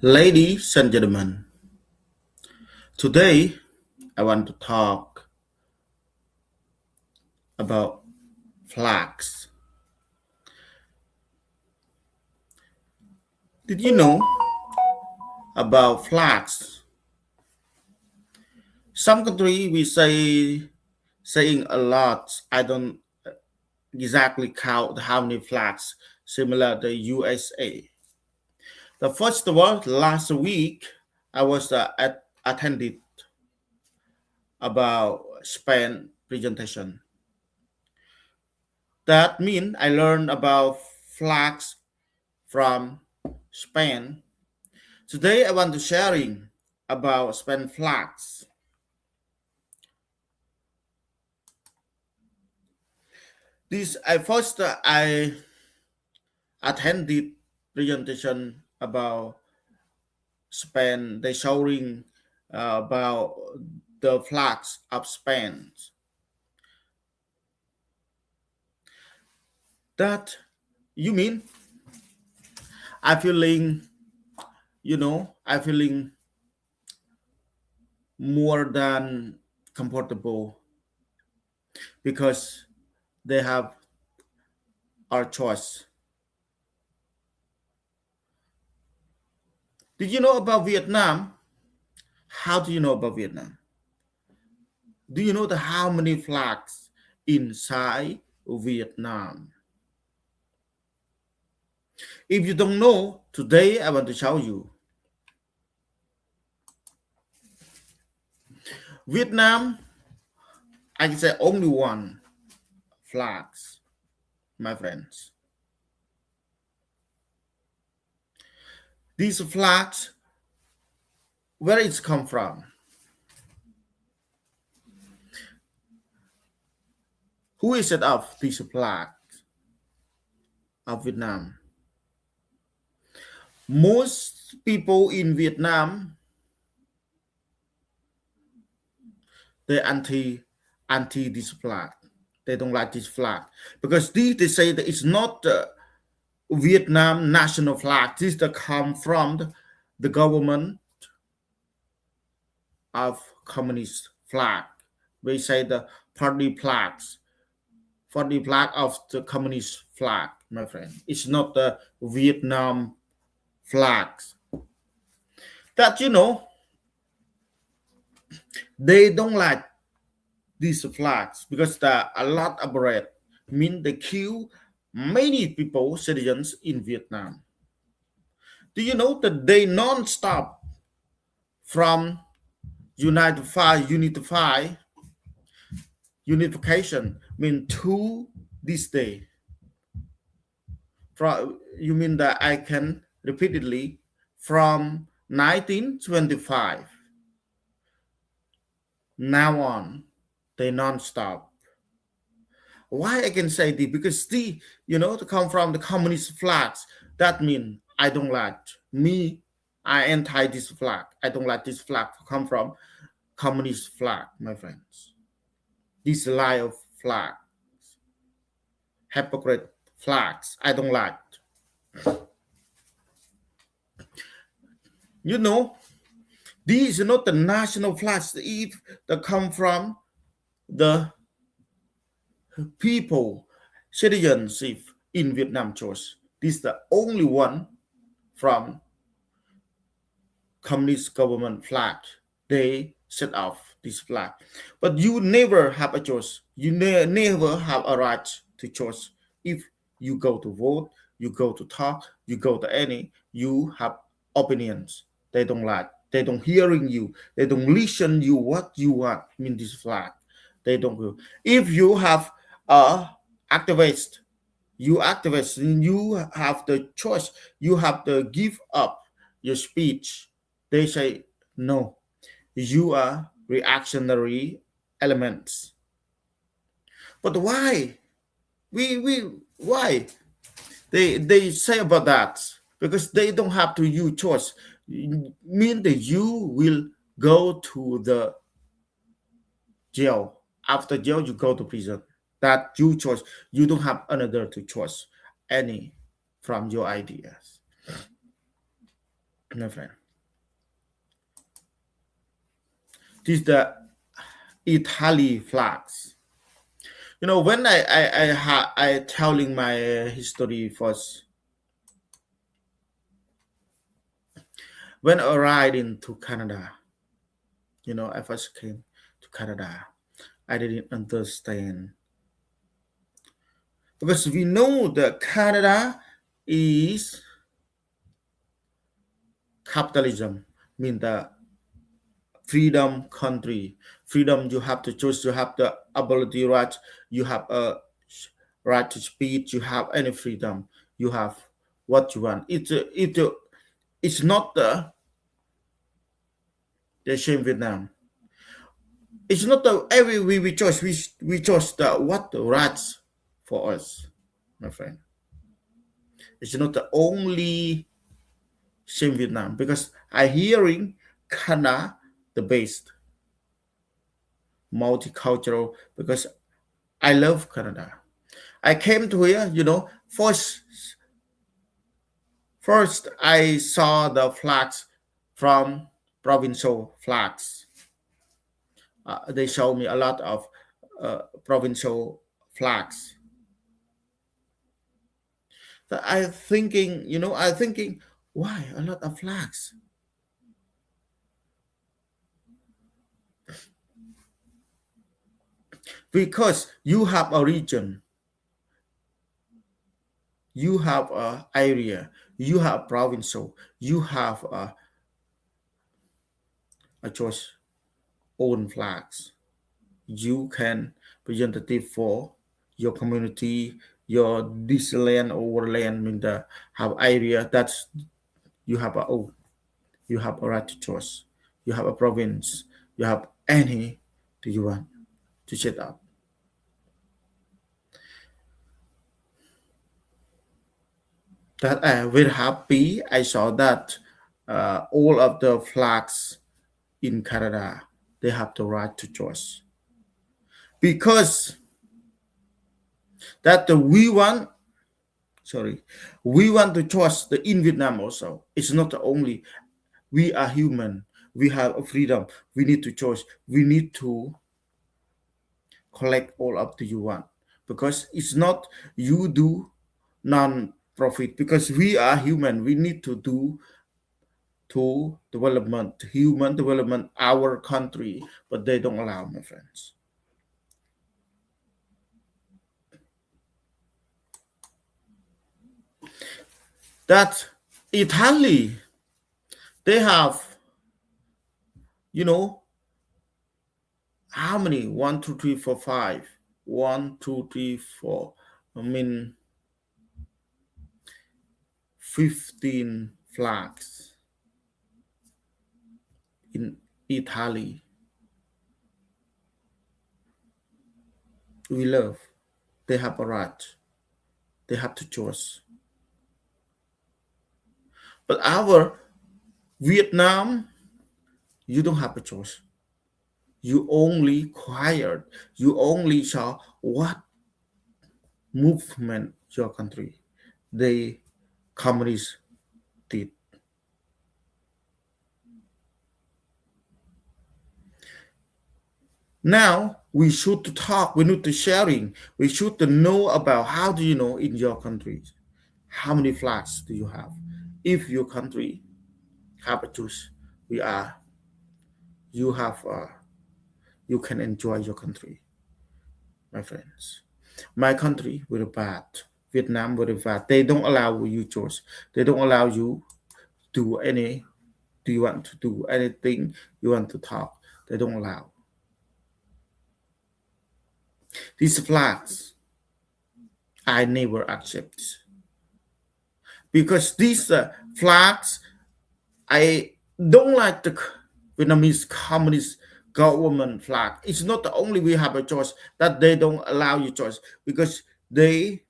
Ladies and gentlemen, today I want to talk about flags. Did you know about flags? Some country we saying a lot. I don't exactly count how many flags similar to USA. The first one last week I was attended about Spain presentation. That means I learned about flags from Spain. Today I want to sharing about Spain flags. This I first I attended presentation about Spain. They showing about the flags of Spain. That you mean I feeling I feeling more than comfortable because they have our choice. Did you know about Vietnam? How do you know about Vietnam? Do you know how many flags inside Vietnam? If you don't know, today I want to show you. Vietnam, I can say only one flags, my friends. These flags, where it's come from? Who is set up these flags of Vietnam? Most people in Vietnam, they anti this flag. They don't like this flag because they say that it's not Vietnam national flag. This that come from the government of communist flag. We say the party flags for the flag of the communist flag, my friend. It's not the Vietnam flags. That they don't like these flags because there are a lot of red. Mean they kill many people, citizens in Vietnam. Do you know that they non-stop from unification mean to this day? You mean that I can repeatedly from 1925 now on they non-stop. Why I can say this? Because to come from the communist flags, that means I don't like me. I anti this flag. I don't like this flag to come from communist flag, my friends. This lie of flag, hypocrite flags, I don't like. These are not the national flags if they come from the people, citizenship in Vietnam choice. This is the only one from communist government flag. They set off this flag. But you never have a choice. You never have a right to choose. If you go to vote, you go to talk, you go to any, you have opinions. They don't like. They don't hearing you. They don't listen you what you want in this flag. They don't go. If you have a activist, you have the choice. You have to give up your speech. They say no. You are reactionary elements. But why? Why? They say about that because they don't have to use choice. Mean that you will go to the jail. After jail, you go to prison. That you choice. You don't have another to choice any from your ideas. my friend. This is the Italy flags. When I telling my history first, when I arrived into Canada, I first came to Canada. I didn't understand because we know that Canada is capitalism, mean the freedom country. Freedom, you have to choose, you have the ability right, you have a right to speech, you have any freedom, you have what you want. It's not the same Vietnam. It's not the every we choose, we chose the what the rights for us, my friend. It's not the only same Vietnam because I hearing Canada the best multicultural because I love Canada. I came to here, first I saw the flags from provincial flags. They showed me a lot of provincial flags. So I thinking, why a lot of flags? Because you have a region, you have a area, you have provincial, you have a choice own flags. You can representative for your community, your this land or land in the have area that's you have a oh, you have a right to choice. You have a province. You have any do you want to set up. That I very happy. I saw that all of the flags in Canada they have the right to choice because that we want sorry we want to choice the in Vietnam also. It's not the only we are human. We have a freedom. We need to choose. We need to collect all up to you want because it's not you do non-profit because we are human. We need to do to development, human development, our country, but they don't allow, my friends. That Italy, they have, you know, how many? One, two, three, four, five. One, two, three, four. I mean, 15 flags in Italy. We love. They have a right. They have to choose. But our Vietnam, you don't have a choice. You only quiet. You only saw what movement your country, the communists did. Now we should to talk. We need to sharing. We should to know about how do you know in your country how many flags do you have? If your country have a choice, we are you have you can enjoy your country, my friends. My country very bad. Vietnam very bad. They don't allow you choice. They don't allow you do any. Do you want to do anything? You want to talk? They don't allow. These flags I never accept because these flags I don't like the Vietnamese communist government flag. It's not the only we have a choice that they don't allow you choice because they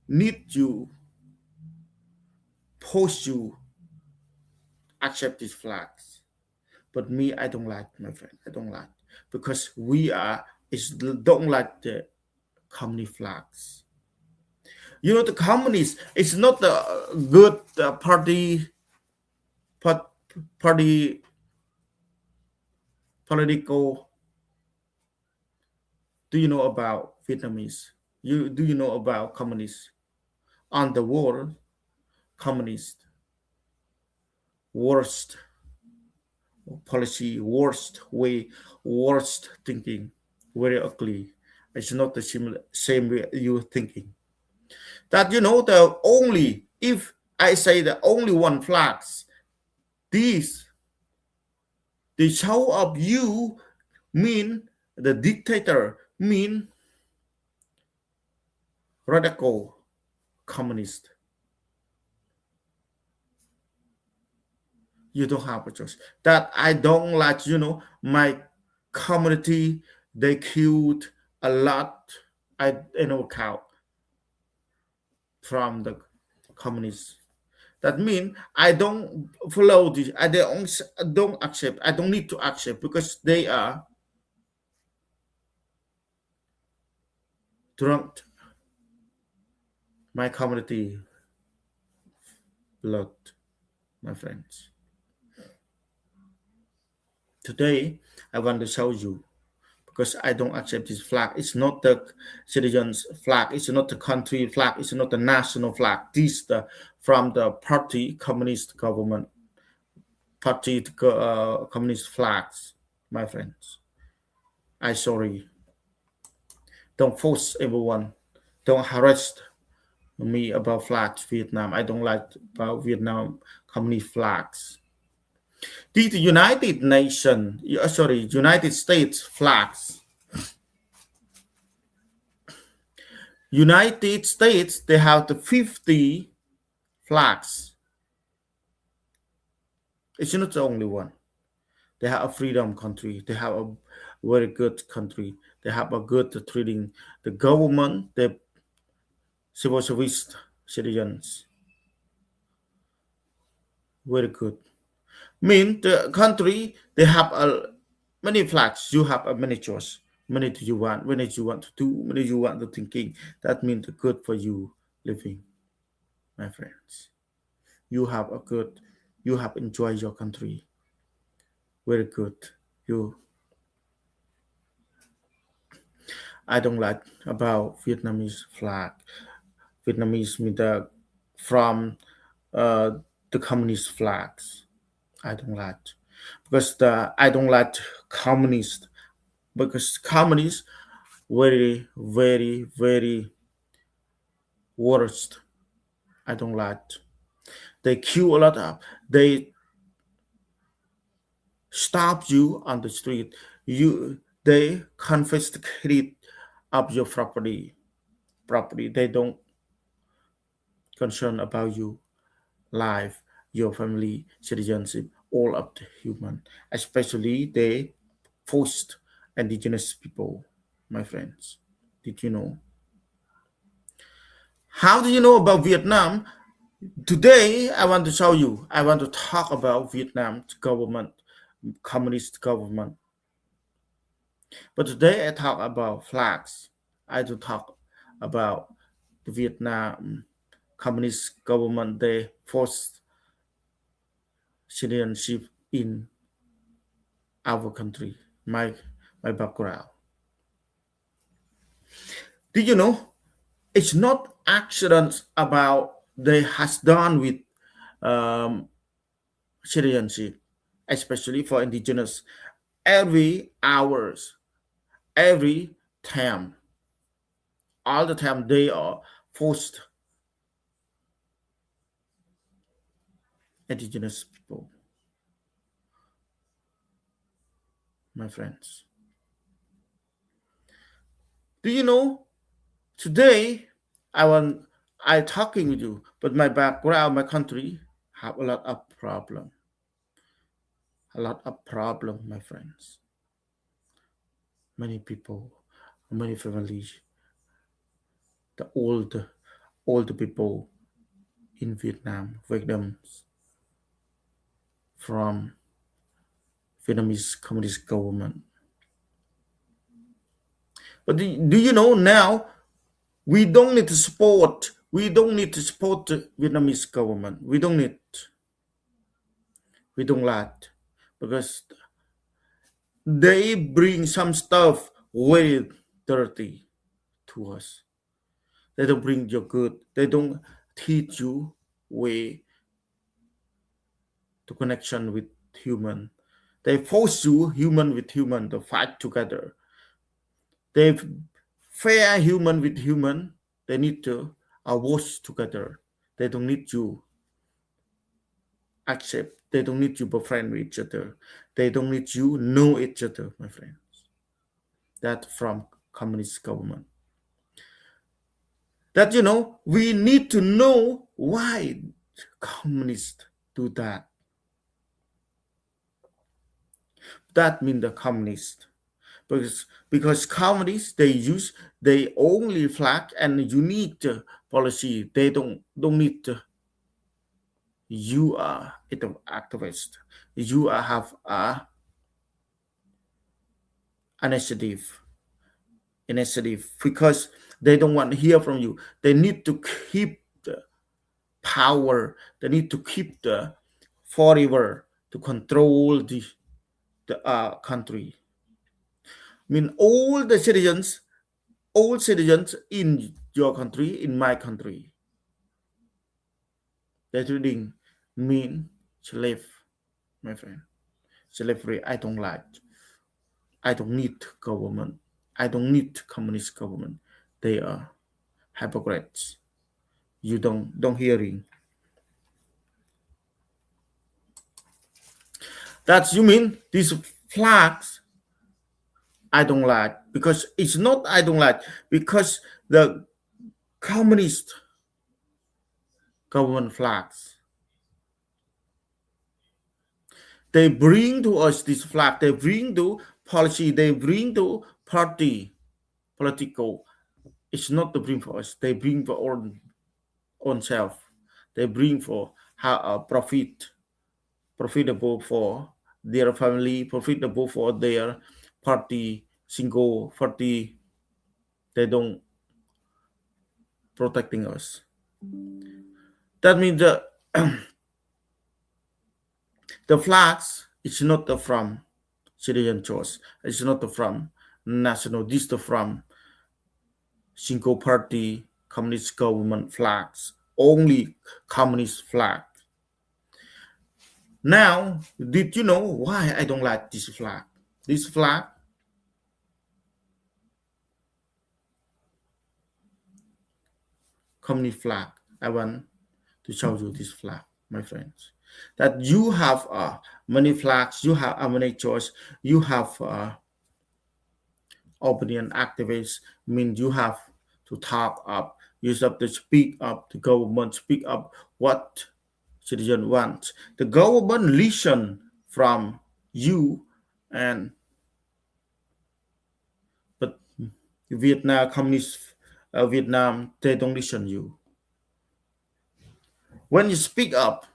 need you, post you accept these flags. But me, I don't like, my friend. I don't like because we are is don't like the communist flags. The communists, it's not a good part, party political. Do you know about Vietnamese? Do you know about communists on the world? Communist worst policy, worst way, worst thinking, very ugly. It's not the same way you thinking. That the only if I say the only one flags, these the show of you mean the dictator, mean radical communist. You don't have a choice. That I don't like, my community, they killed a lot. I know cow from the communists. That means I don't follow this. I don't accept. I don't need to accept because they are drunk my community blood, my friends. Today, I want to show you because I don't accept this flag. It's not the citizens' flag. It's not the country flag. It's not the national flag. This the from the party communist government party communist flags, my friends. I sorry. Don't force everyone. Don't harass me about flags Vietnam. I don't like about Vietnam communist flags. The United States flags. United States, they have the 50 flags. It's not the only one. They have a freedom country. They have a very good country. They have a good treating the government, the civil service citizens. Very good. Mean the country they have many flags. You have a many choice. Many do you want? Many do you want to do? Many you want to thinking. That means good for you living, my friends. You have a good. You have enjoyed your country. Very good. You. I don't like about Vietnamese flag. Vietnamese mean from uh, the communist flags. I don't like because I don't like communist because communists very very very worst. I don't like. They kill a lot of. They stop you on the street. They confiscate of your property. Property. They don't concern about you life, your family, citizenship, all of the human. Especially they forced indigenous people, my friends. Did you know? How do you know about Vietnam? Today, I want to show you. I want to talk about Vietnam government, communist government. But today, I talk about flags. I do talk about the Vietnam communist government. They forced citizenship in our country. My background. Did you know? It's not accidents about they has done with um, citizenship, especially for indigenous. Every hours, every time, all the time they are forced indigenous people, my friends. Do you know? Today, I want I talking with you, but my background, my country have a lot of problem, my friends. Many people, many families, the old people in Vietnam, victims from Vietnamese communist government. But do you know now we don't need to support We don't need to support the Vietnamese government. We don't like, because they bring some stuff very dirty to us. They don't bring your good. They don't teach you way to connection with human. They force you human with human to fight together. They fair human with human. They need to work together. They don't need you accept. They don't need you befriend with each other. They don't need you know each other, my friend. That from communist government. That we need to know why communists do that. That means the communist, because communists they only flag and unique policy. They don't need you are an activist. You are have a initiative because they don't want to hear from you. They need to keep the power. They need to keep the forever to control the country. I mean, all citizens in your country, in my country, they're treating mean slave, my friend. Slavery, I don't like. I don't need government. I don't need communist government. They are hypocrites. You don't hearing. That's you mean these flags I don't like, because it's not I don't like, because the communist government flags, they bring to us this flag, they bring to policy, they bring to party political. It's not to bring for us, they bring for own self. They bring for how profitable for their family, profitable for their party, single party. They don't protecting us. That means the flags is not from citizen choice. It's not from national. This is from single party communist government flags. Only communist flag. Now, did you know why I don't like this flag? This flag, communist flag. I want to show you this flag, my friends. That you have many flags, you have many choice, you have opinion activists. Means you have to talk up, you have to speak up. The government speak up what citizen wants. The government listen from you, and but Vietnam communist Vietnam, they don't listen you. When you speak up,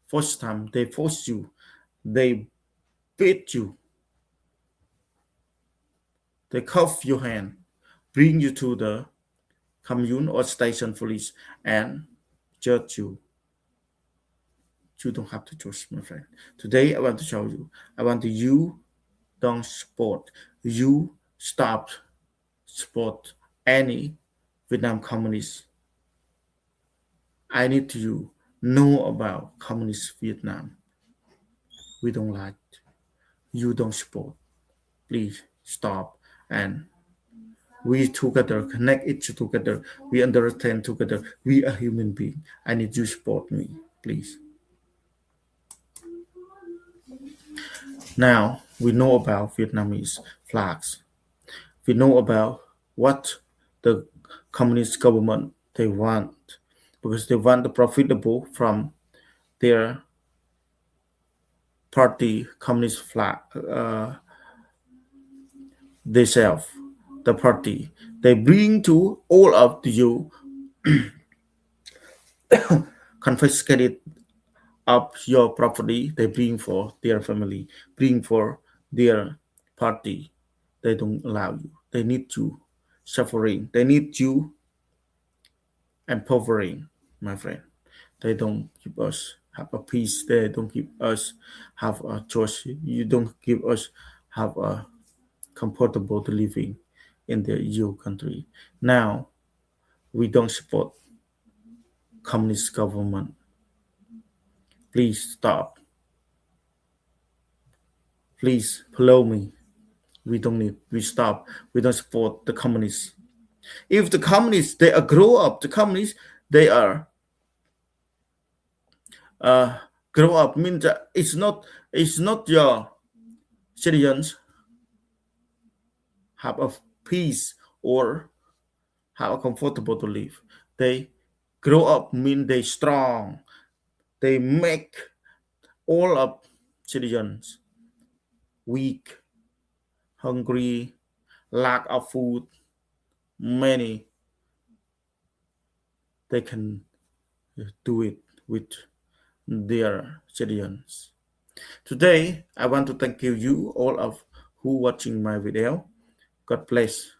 first time they force you, they beat you, they cuff your hand, bring you to the commune or station police, and judge you. You don't have to choose, my friend. Today I want to show you. I want you don't support. You stop support any Vietnam communist. I need you know about communist Vietnam. We don't like. You don't support. Please stop, and we together connect it together. We understand together. We are human being. I need you support me, please. Now we know about Vietnamese flags. We know about what the communist government they want, because they want the profitable from their party communist flag. They self the party. They bring to all of you confiscated of your property. They bring for their family, bring for their party. They don't allow you. They need you suffering. They need you empowering, my friend. They don't give us have a peace. They don't give us have a choice. You don't give us have a comfortable living in the EU country. Now we don't support communist government. Please stop. Please follow me. We don't need. We stop. We don't support the communists. If the communists they are grow up, the communists they are uh, grow up means that it's not your citizens have a peace or have a comfortable to live. They grow up mean they strong. They make all of citizens weak, hungry, lack of food. Many they can do it with their citizens. Today, I want to thank you all of who watching my video. God bless.